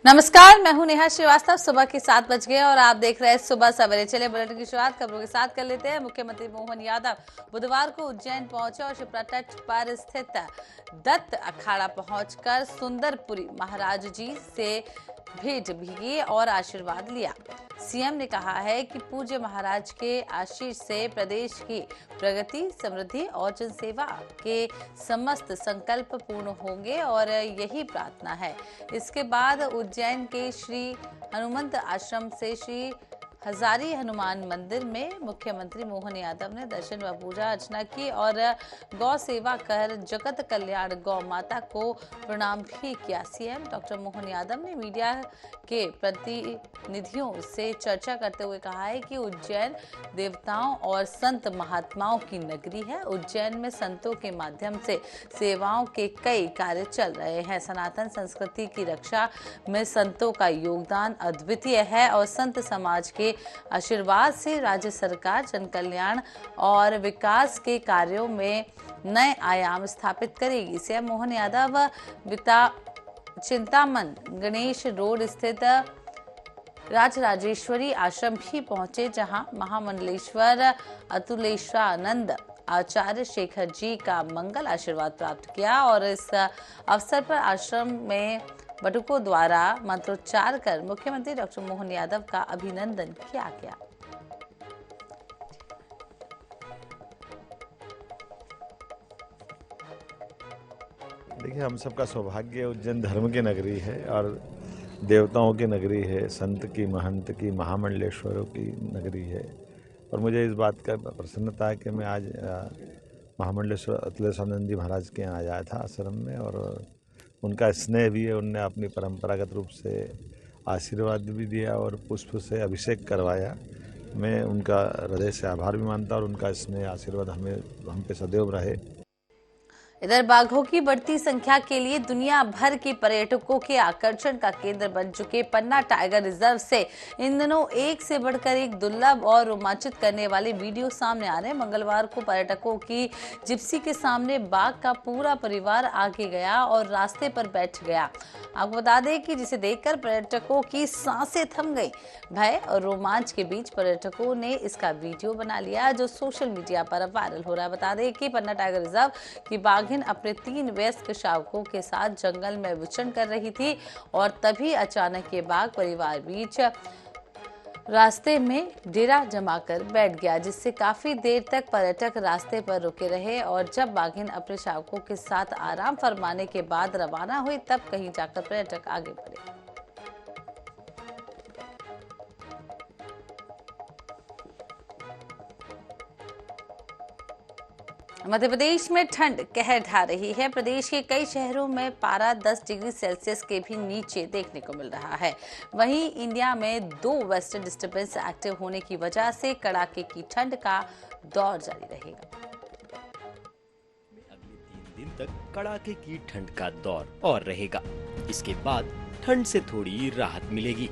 नमस्कार, मैं हूं नेहा श्रीवास्तव। सुबह के 7 बज गए और आप देख रहे हैं सुबह सवेरे। चले बुलेटिन की शुरुआत खबरों के साथ कर लेते हैं। मुख्यमंत्री मोहन यादव बुधवार को उज्जैन पहुंचे और शिप्रा तट पर स्थित दत्त अखाड़ा पहुंचकर सुंदरपुरी महाराज जी से भेंट भी की और आशीर्वाद लिया। सीएम ने कहा है कि पूज्य महाराज के आशीष से प्रदेश की प्रगति, समृद्धि और जनसेवा के समस्त संकल्प पूर्ण होंगे और यही प्रार्थना है। इसके बाद उज्जैन के श्री हनुमंत आश्रम से श्री हजारी हनुमान मंदिर में मुख्यमंत्री मोहन यादव ने दर्शन व पूजा अर्चना की और गौ सेवा कर जगत कल्याण गौ माता को प्रणाम भी किया। सीएम डॉक्टर मोहन यादव ने मीडिया के प्रतिनिधियों से चर्चा करते हुए कहा है कि उज्जैन देवताओं और संत महात्माओं की नगरी है। उज्जैन में संतों के माध्यम से सेवाओं के कई कार्य चल रहे हैं। सनातन संस्कृति की रक्षा में संतों का योगदान अद्वितीय है और संत समाज के आशीर्वाद से राज्य सरकार जन कल्याण और विकास के कार्यों में नए आयाम स्थापित करेगी। सीएम मोहन यादव चिंतामन गणेश रोड स्थित राजराजेश्वरी आश्रम भी पहुंचे, जहां महामंडलेश्वर अतुलेश्वरानंद आचार्य शेखर जी का मंगल आशीर्वाद प्राप्त किया और इस अवसर पर आश्रम में बटुकों द्वारा मंत्रोच्चार कर मुख्यमंत्री डॉक्टर मोहन यादव का अभिनंदन किया गया। देखिए, हम सबका सौभाग्य उज्जैन धर्म की नगरी है और देवताओं की नगरी है, संत की, महंत की, महामंडलेश्वरों की नगरी है। और मुझे इस बात का प्रसन्नता है कि मैं आज महामंडलेश्वर अतुलेश्वरानंद जी महाराज के यहाँ आया था आश्रम में, और उनका स्नेह भी है। उनने अपनी परंपरागत रूप से आशीर्वाद भी दिया और पुष्प से अभिषेक करवाया। मैं उनका हृदय से आभार भी मानता और उनका स्नेह आशीर्वाद हम पे सदैव रहे। इधर बाघों की बढ़ती संख्या के लिए दुनिया भर के पर्यटकों के आकर्षण का केंद्र बन चुके पन्ना टाइगर रिजर्व से इन दिनों एक से बढ़कर एक दुर्लभ और रोमांचित करने वाले वीडियो सामने आ रहे हैं। मंगलवार को पर्यटकों की जिप्सी के सामने बाघ का पूरा परिवार आगे गया और रास्ते पर बैठ गया। आपको बता दें कि जिसे देखकर पर्यटकों की सांसें थम गई। भय और रोमांच के बीच पर्यटकों ने इसका वीडियो बना लिया, जो सोशल मीडिया पर अब वायरल हो रहा है। बता दें कि पन्ना टाइगर रिजर्व की बाघिन अपने 3 वयस्क शावकों के साथ जंगल में विचरण कर रही थी और तभी अचानक ये बाघ परिवार बीच रास्ते में डेरा जमाकर बैठ गया, जिससे काफी देर तक पर्यटक रास्ते पर रुके रहे और जब बाघिन अपने शावकों के साथ आराम फरमाने के बाद रवाना हुई, तब कहीं जाकर पर्यटक आगे बढ़े। मध्य प्रदेश में ठंड कहर ढा रही है। प्रदेश के कई शहरों में पारा 10 डिग्री सेल्सियस के भी नीचे देखने को मिल रहा है। वहीं इंडिया में 2 वेस्टर्न डिस्टर्बेंस एक्टिव होने की वजह से कड़ाके की ठंड का दौर जारी रहेगा। अगले 3 दिन तक कड़ाके की ठंड का दौर और रहेगा। इसके बाद ठंड से थोड़ी राहत मिलेगी।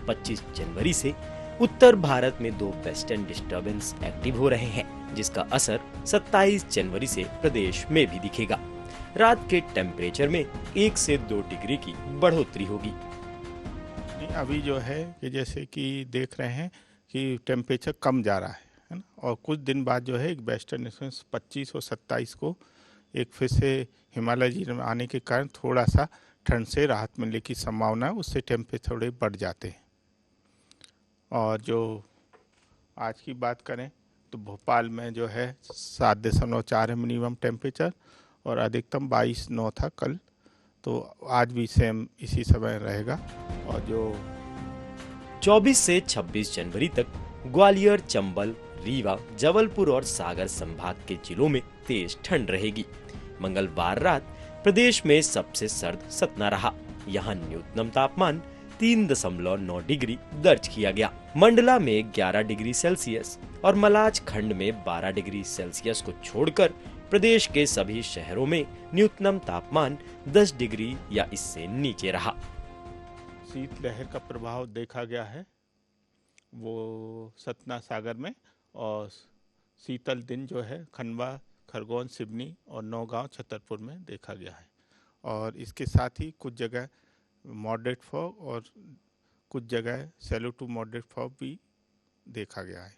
25 जनवरी से उत्तर भारत में 2 वेस्टर्न डिस्टर्बेंस एक्टिव हो रहे हैं, जिसका असर 27 जनवरी से प्रदेश में भी दिखेगा। रात के टेम्परेचर में 1 से 2 डिग्री की बढ़ोतरी होगी। अभी जो है कि जैसे कि देख रहे हैं कि टेम्परेचर कम जा रहा है ना, और कुछ दिन बाद जो है एक वेस्टर्न डिस्टर्बेंस 25 और 27 को एक फिर से हिमालय जी में आने के कारण थोड़ा सा ठंड से राहत मिलने की संभावना है। उससे टेम्परेचर थोड़े बढ़ जाते हैं। और जो आज की बात करें तो भोपाल में जो है 7.4 है मिनिमम टेम्परेचर और अधिकतम 22.9 था कल, तो आज भी सेम इसी समय रहेगा। और जो 24 से 26 जनवरी तक ग्वालियर, चंबल, रीवा, जबलपुर और सागर संभाग के जिलों में तेज ठंड रहेगी। मंगलवार रात प्रदेश में सबसे सर्द सतना रहा। यहाँ न्यूनतम तापमान 3.9 डिग्री दर्ज किया गया। मंडला में 11 डिग्री सेल्सियस और मलाज खंड में 12 डिग्री सेल्सियस को छोड़कर प्रदेश के सभी शहरों में न्यूनतम तापमान 10 डिग्री या इससे नीचे रहा। शीतलहर का प्रभाव देखा गया है वो सतना, सागर में, और शीतल दिन जो है खंडवा, खरगोन, सिवनी और नौगांव, छतरपुर में देखा गया है। और इसके साथ ही कुछ जगह मॉडरेट फॉग और कुछ जगह सेलो टू मॉडरेट फॉग भी देखा गया है।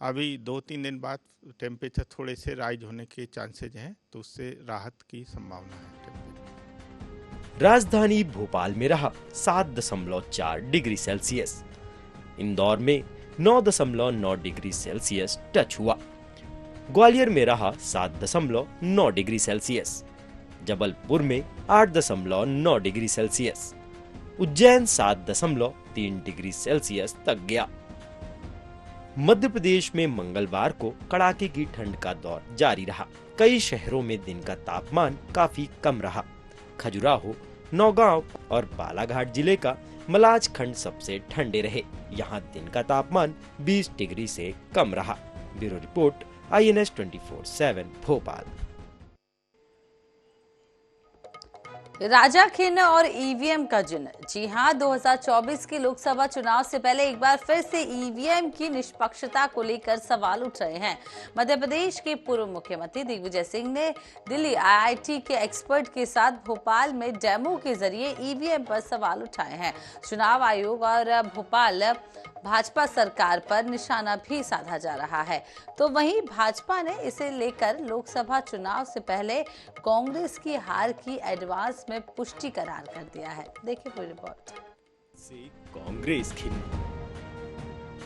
अभी 2-3 दिन बाद टेम्परेचर थोड़े से राइज होने के चांसेज हैं, तो उससे राहत की संभावना है टेम्परेचर। राजधानी भोपाल में रहा 7.4 डिग्री सेल्सियस। इंदौर में 9.9 डिग्री सेल्सियस टच हुआ। ग्वालियर में रहा 7.9 डिग्री सेल्सियस। जबलपुर में 8.9 degree Celsius. Ujjain 7.3 degree Celsius तक गया। मध्य प्रदेश में मंगलवार को कड़ाके की ठंड का दौर जारी रहा। कई शहरों में दिन का तापमान काफी कम रहा। खजुराहो, नौगांव और बालाघाट जिले का मलाज खंड सबसे ठंडे रहे। यहाँ दिन का तापमान 20 डिग्री से कम रहा। Bureau report, INS 24/7 Bhopal. राजाखिन और ईवीएम का जुन्न। जी हां, 2024 के लोकसभा चुनाव से पहले एक बार फिर से ईवीएम की निष्पक्षता को लेकर सवाल उठ रहे हैं। मध्य प्रदेश के पूर्व मुख्यमंत्री दिग्विजय सिंह ने दिल्ली IIT के एक्सपर्ट के साथ भोपाल में डेमो के जरिए ईवीएम पर सवाल उठाए हैं। चुनाव आयोग और भोपाल भाजपा सरकार पर निशाना भी साधा जा रहा है। तो वहीं भाजपा ने इसे लेकर लोकसभा चुनाव से पहले कांग्रेस की हार की एडवांस में पुष्टि करार कर दिया है। देखिए पूरी रिपोर्ट। से कांग्रेस खिन,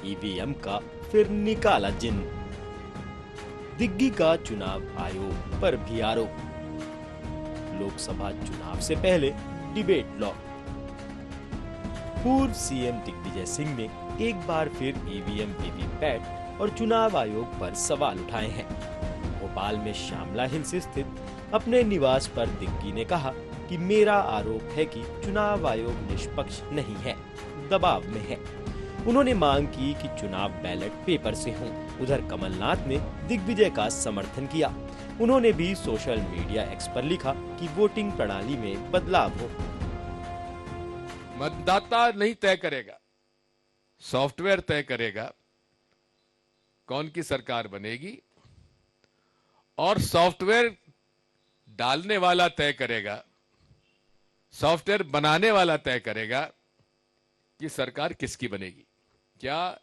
ईवीएम का फिर निकाला जिन। दिग्गी का चुनाव आयोग पर भी आरोप। लोकसभा चुनाव से पहले डिबेट लॉक। पूर्व सीएम दिग्विजय सिंह ने एक बार फिर ईवीएम, वीवीपैट और चुनाव आयोग पर सवाल उठाए हैं। भोपाल में श्यामला हिल्स स्थित अपने निवास पर दिग्गी ने कहा कि मेरा आरोप है कि चुनाव आयोग निष्पक्ष नहीं है, दबाव में है। उन्होंने मांग की कि चुनाव बैलेट पेपर से हों। उधर कमलनाथ ने दिग्विजय का समर्थन किया। उन्होंने भी सोशल मीडिया एक्स पर लिखा कि वोटिंग प्रणाली में बदलाव हो। मतदाता नहीं तय करेगा, सॉफ्टवेयर तय करेगा कौन की सरकार बनेगी, और सॉफ्टवेयर डालने वाला तय करेगा, सॉफ्टवेयर बनाने वाला तय करेगा कि सरकार किसकी बनेगी। क्या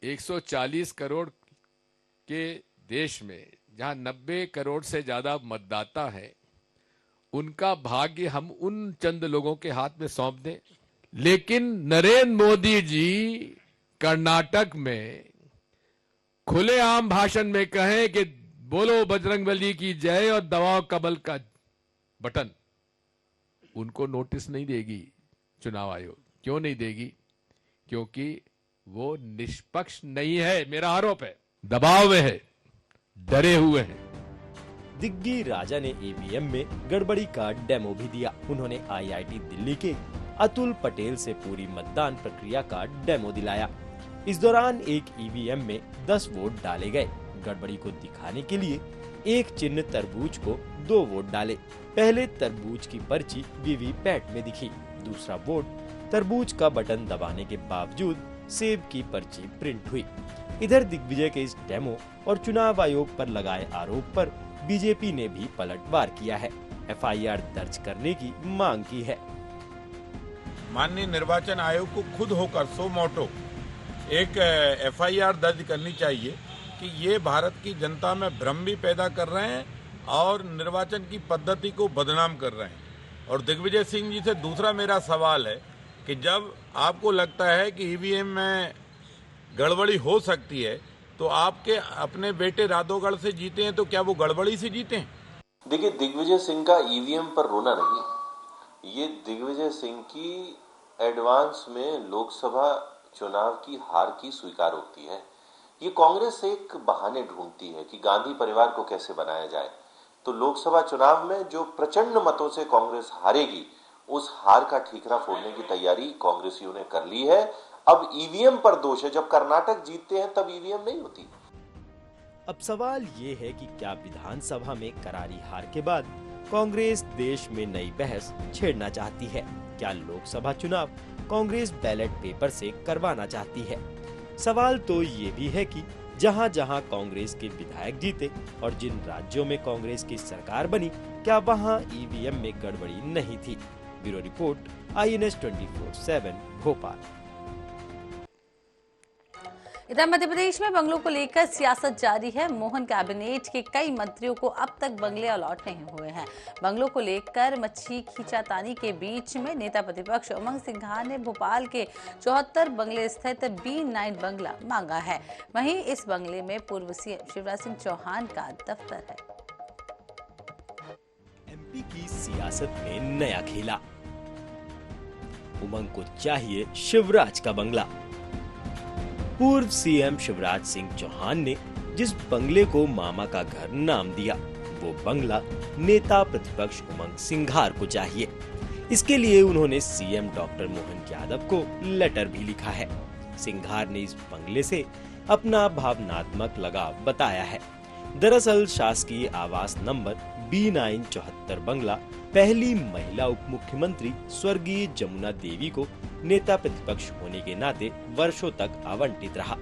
140 करोड़ के देश में जहां 90 करोड़ से ज्यादा मतदाता है, उनका भाग्य हम उन चंद लोगों के हाथ में सौंप दें? लेकिन नरेंद्र मोदी जी कर्नाटक में खुलेआम भाषण में कहें कि बोलो बजरंगबली की जय और दबाओ कमल का बटन, उनको नोटिस नहीं देगी चुनाव आयोग। क्यों नहीं देगी? क्योंकि वो निष्पक्ष नहीं है। मेरा आरोप है, दबाव में है, डरे हुए हैं। दिग्गी राजा ने ईवीएम में गड़बड़ी का डेमो भी दिया। उन्होंने IIT दिल्ली के अतुल पटेल से पूरी मतदान प्रक्रिया का डेमो दिलाया। इस दौरान एक ईवीएम में 10 वोट डाले गए। गड़बड़ी को दिखाने के लिए एक चिन्ह तरबूज को 2 वोट डाले। पहले तरबूज की पर्ची वीवीपैट में दिखी, दूसरा वोट तरबूज का बटन दबाने के बावजूद सेब की पर्ची प्रिंट हुई। इधर दिग्विजय के इस डेमो और चुनाव आयोग पर लगाए आरोप पर बीजेपी ने भी पलटवार किया है। FIR दर्ज करने की मांग की है। माननीय निर्वाचन आयोग को खुद होकर सो मोटो एक FIR दर्ज करनी चाहिए कि ये भारत की जनता में भ्रम भी पैदा कर रहे हैं और निर्वाचन की पद्धति को बदनाम कर रहे हैं। और दिग्विजय सिंह जी से दूसरा मेरा सवाल है कि जब आपको लगता है कि ईवीएम में गड़बड़ी हो सकती है, तो आपके अपने बेटे राधोगढ़ से जीते हैं, तो क्या वो गड़बड़ी से जीते हैं? देखिए, दिग्विजय सिंह का ईवीएम पर रोना नहीं, ये दिग्विजय सिंह की एडवांस में लोकसभा चुनाव की हार की स्वीकारोक्ति है। ये कांग्रेस एक बहाने ढूंढती है कि गांधी परिवार को कैसे बनाया जाए। तो लोकसभा चुनाव में जो प्रचंड मतों से कांग्रेस हारेगी, उस हार का ठीकरा फोड़ने की तैयारी कांग्रेसियों ने कर ली है। अब ईवीएम पर दोष है, जब कर्नाटक जीतते हैं तब ईवीएम नहीं होती। अब सवाल ये है कि क्या विधानसभा में करारी हार के बाद कांग्रेस देश में नई बहस छेड़ना चाहती है? क्या लोकसभा चुनाव कांग्रेस बैलेट पेपर से करवाना चाहती है? सवाल तो ये भी है कि जहां जहां कांग्रेस के विधायक जीते और जिन राज्यों में कांग्रेस की सरकार बनी, क्या वहां ईवीएम में गड़बड़ी नहीं थी? Bureau report, INS 24/7 Bhopal. इधर मध्य प्रदेश में बंगलों को लेकर सियासत जारी है। मोहन कैबिनेट के कई मंत्रियों को अब तक बंगले अलॉट नहीं हुए हैं। बंगलों को लेकर मच्छी खींचातानी के बीच में नेता प्रतिपक्ष उमंग सिंघार ने भोपाल के 74 बंगले स्थित B9 बंगला मांगा है। वहीं इस बंगले में पूर्व सीएम शिवराज सिंह चौहान का दफ्तर है। MP की सियासत में नया खेला, उमंग को चाहिए शिवराज का बंगला। पूर्व सीएम शिवराज सिंह चौहान ने जिस बंगले को मामा का घर नाम दिया, वो बंगला नेता प्रतिपक्ष उमंग सिंघार को चाहिए। इसके लिए उन्होंने सीएम डॉक्टर मोहन यादव को लेटर भी लिखा है। सिंघार ने इस बंगले से अपना भावनात्मक लगाव बताया है। दरअसल शासकीय आवास नंबर B9 74 बंगला पहली महिला उप मुख्यमंत्री स्वर्गीय जमुना देवी को नेता प्रतिपक्ष होने के नाते वर्षों तक आवंटित रहा।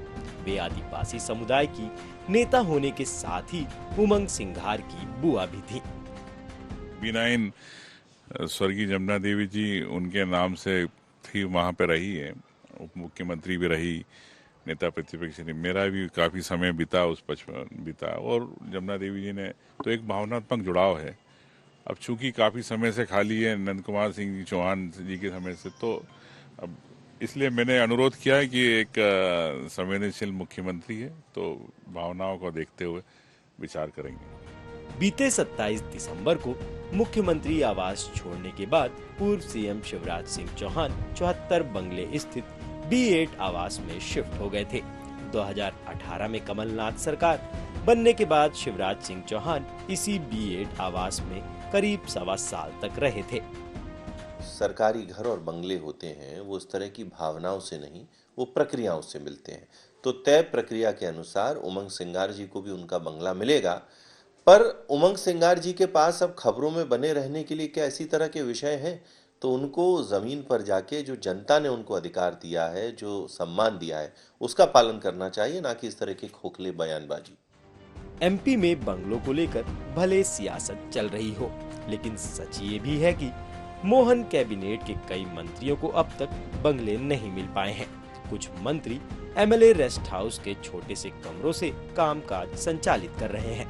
वे आदिवासी समुदाय की नेता होने के साथ ही उमंग सिंघार की बुआ भी थी। B9 स्वर्गीय जमुना देवी जी उनके नाम से थी, वहाँ पे रही है, उप मुख्यमंत्री भी रही, नेता प्रतिपक्ष ने। मेरा भी काफी समय बीता, उस बचपन बीता, और जमुना देवी जी ने तो एक भावनात्मक जुड़ाव है। अब चूंकि काफी समय से खाली है, नंद कुमार सिंह जी चौहान जी के समय से, तो अब इसलिए मैंने अनुरोध किया है कि एक संवेदनशील मुख्यमंत्री है, तो भावनाओं को देखते हुए विचार करेंगे। बीते 27 दिसंबर को मुख्यमंत्री आवास छोड़ने के बाद पूर्व सीएम शिवराज सिंह चौहान 74 बंगले स्थित B8 आवास में शिफ्ट हो गए थे। 2018 में कमलनाथ सरकार बनने के बाद शिवराज सिंह चौहान इसी B8 आवास में करीब 1.25 साल तक रहे थे। सरकारी घर और बंगले होते हैं, वो इस तरह की भावनाओं से नहीं, वो प्रक्रियाओं से मिलते हैं। तो तय प्रक्रिया के अनुसार उमंग सिंघार जी को भी उनका बंगला मिलेगा। पर उमंग सिंघार जी के पास अब खबरों में बने रहने के लिए क्या ऐसी तरह के विषय हैं? तो उनको जमीन पर जाके जो जनता ने उनको अधिकार दिया है, जो सम्मान दिया है, उसका पालन करना चाहिए, ना कि इस तरह की खोखले बयानबाजी। MP में बंगलों को लेकर भले सियासत चल रही हो, लेकिन सच ये भी है कि मोहन कैबिनेट के कई मंत्रियों को अब तक बंगले नहीं मिल पाए हैं। कुछ मंत्री MLA रेस्ट हाउस के छोटे से कमरों से कामकाज संचालित कर रहे हैं।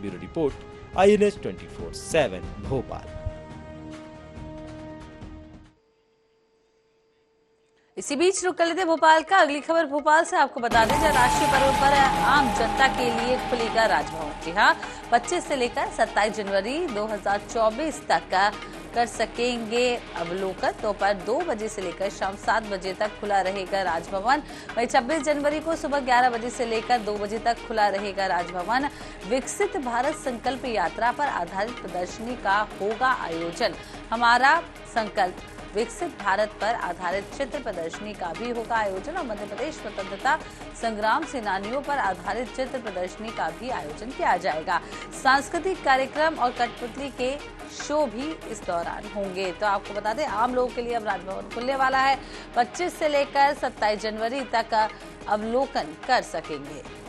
Bureau report, INS 24/7 Bhopal. इसी बीच रुक कर लेते भोपाल का अगली खबर। भोपाल से आपको बता दें, राष्ट्रीय पर्व पर आम जनता के लिए खुलेगा राजभवन। जी हाँ, 25 से लेकर 27 जनवरी 2024 तक कर सकेंगे अवलोकन। दोपहर 2 बजे से लेकर शाम 7 बजे तक खुला रहेगा राजभवन। वहीं 26 जनवरी को सुबह 11 बजे से लेकर 2 बजे तक खुला रहेगा राजभवन। विकसित भारत संकल्प यात्रा पर आधारित प्रदर्शनी का होगा आयोजन। हमारा संकल्प विकसित भारत पर आधारित चित्र प्रदर्शनी का भी होगा आयोजन और मध्य प्रदेश स्वतंत्रता संग्राम सेनानियों पर आधारित चित्र प्रदर्शनी का भी आयोजन किया जाएगा। सांस्कृतिक कार्यक्रम और कठपुतली के शो भी इस दौरान होंगे। तो आपको बता दें, आम लोगों के लिए अब राजभवन खुलने वाला है। 25 से लेकर 27 जनवरी तक अवलोकन कर सकेंगे।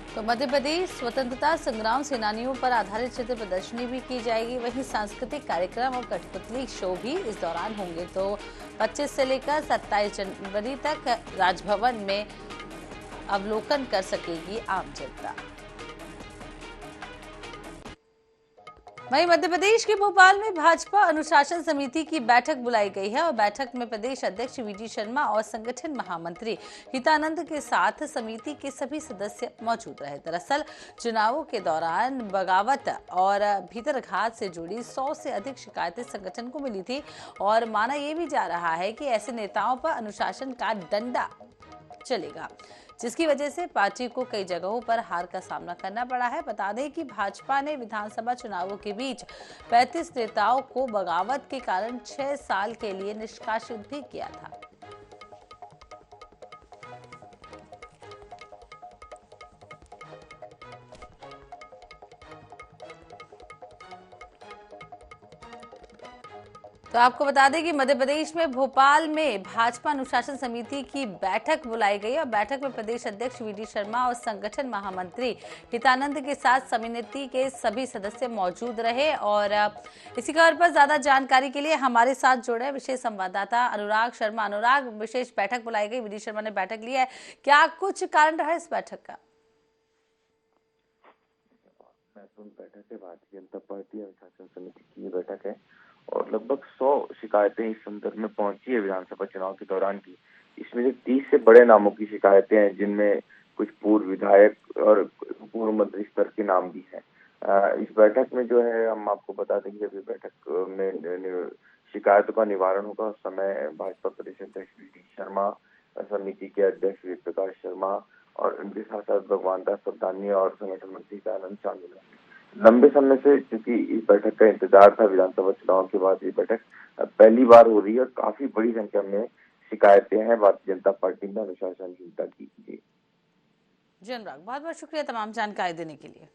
तो मध्य प्रदेश स्वतंत्रता संग्राम सेनानियों पर आधारित चित्र प्रदर्शनी भी की जाएगी। वहीं सांस्कृतिक कार्यक्रम और कठपुतली शो भी इस दौरान होंगे। तो 25 से लेकर 27 जनवरी तक राजभवन में अवलोकन कर सकेगी आम जनता। वहीं मध्य प्रदेश के भोपाल में भाजपा अनुशासन समिति की बैठक बुलाई गई है और बैठक में प्रदेश अध्यक्ष VG शर्मा और संगठन महामंत्री हितानंद के साथ समिति के सभी सदस्य मौजूद रहे। दरअसल चुनावों के दौरान बगावत और भीतरघात से जुड़ी 100 से अधिक शिकायतें संगठन को मिली थी और माना यह भी जा रहा है कि ऐसे नेताओं पर अनुशासन का डंडा चलेगा, जिसकी वजह से पार्टी को कई जगहों पर हार का सामना करना पड़ा है। बता दें कि भाजपा ने विधानसभा चुनावों के बीच 35 नेताओं को बगावत के कारण 6 साल के लिए निष्कासित भी किया था। तो आपको बता दें कि मध्य प्रदेश में भोपाल में भाजपा अनुशासन समिति की बैठक बुलाई गई और बैठक में प्रदेश अध्यक्ष वीडी शर्मा और संगठन महामंत्री हितानंद के साथ समिति के सभी सदस्य मौजूद रहे। और इसी खबर पर ज्यादा जानकारी के लिए हमारे साथ जुड़े विशेष संवाददाता अनुराग शर्मा। अनुराग, विशेष बैठक बुलाई गई, वीडी शर्मा ने बैठक ली है, क्या कुछ कारण रहा इस बैठक का? बैठक है भारतीय जनता पार्टी अनुशासन समिति की बैठक है और लगभग 100 शिकायतें इस संदर्भ में पहुंची है विधानसभा चुनाव के दौरान की। इसमें से 30 से बड़े नामों की शिकायतें हैं, जिनमें कुछ पूर्व विधायक और पूर्व मंत्री स्तर के नाम भी हैं। इस बैठक में जो है, हम आपको बता दें कि जब ये बैठक में शिकायतों का निवारण होगा उस समय भाजपा प्रदेश अध्यक्ष वीडी शर्मा, समिति के अध्यक्ष वीर प्रकाश शर्मा और उनके साथ साथ भगवान दास सवदानी और संगठन मंत्री हितानंद शामिल हैं। लंबे समय से चूंकि इस बैठक का इंतजार था, विधानसभा चुनाव के बाद ये बैठक पहली बार हो रही है और काफी बड़ी संख्या में शिकायतें हैं भारतीय जनता पार्टी में अनुशासनहीनता की। जी अनुराग, बहुत बहुत शुक्रिया तमाम जानकारी देने के लिए।